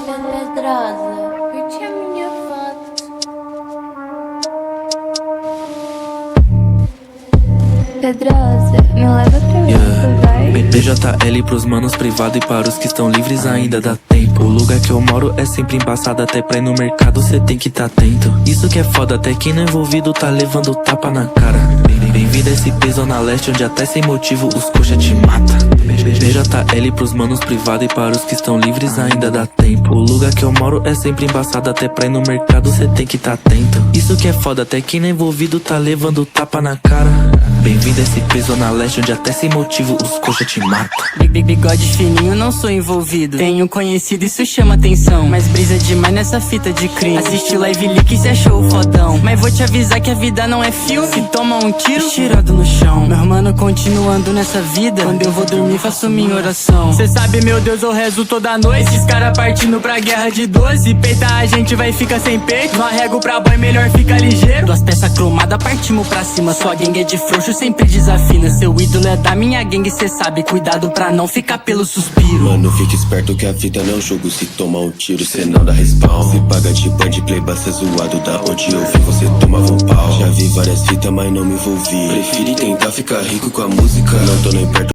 Pedrosa, curte a minha foto. Pedrosa, me leva pra mim, vai. BJL pros manos privado e para os que estão livres ainda dá tempo. O lugar que eu moro é sempre embaçado, até pra ir no mercado cê tem que tá atento. Isso que é foda, até quem não é envolvido tá levando tapa na cara. Bem-vindo a esse peso na leste, onde até sem motivo os coxa te mata. BJL pros manos privado e para os que estão livres ainda dá tempo. O lugar que eu moro é sempre embaçado, até pra ir no mercado cê tem que tá atento. Isso que é foda, até quem não é envolvido tá levando tapa na cara. Bem-vindo a esse peso na leste, onde até sem motivo os coxa te mata. Bigode fininho, não sou envolvido. Tenho conhecido, isso chama atenção. Mas brisa demais nessa fita de crime. Assiste live leak e cê achou o fodão. Mas vou te avisar que a vida não é filme. Se toma um tiro, tirado no chão. Meu mano, continuando nessa vida. Quando eu vou dormir, faço minha oração. Cê sabe, meu Deus, eu rezo toda noite. Esses caras partindo pra guerra de 12. Peita a gente vai ficar sem peito. No arrego pra boy, melhor fica ligeiro. Duas peças cromadas, partimos pra cima. Sua gangue é de frouxo, sempre desafina. Seu ídolo é da minha gangue, cê sabe. Cuidado pra não ficar pelo suspiro. Mano, fique esperto que a vida não é um jogo. Se tomar um tiro, cê não dá respawn. Se paga de band, playba, cê zoado. Da onde eu vi, você tomava um pau. Já vi várias fitas, mas não me envolvi. Preferi tentar ficar rico com a música. Não tô nem perto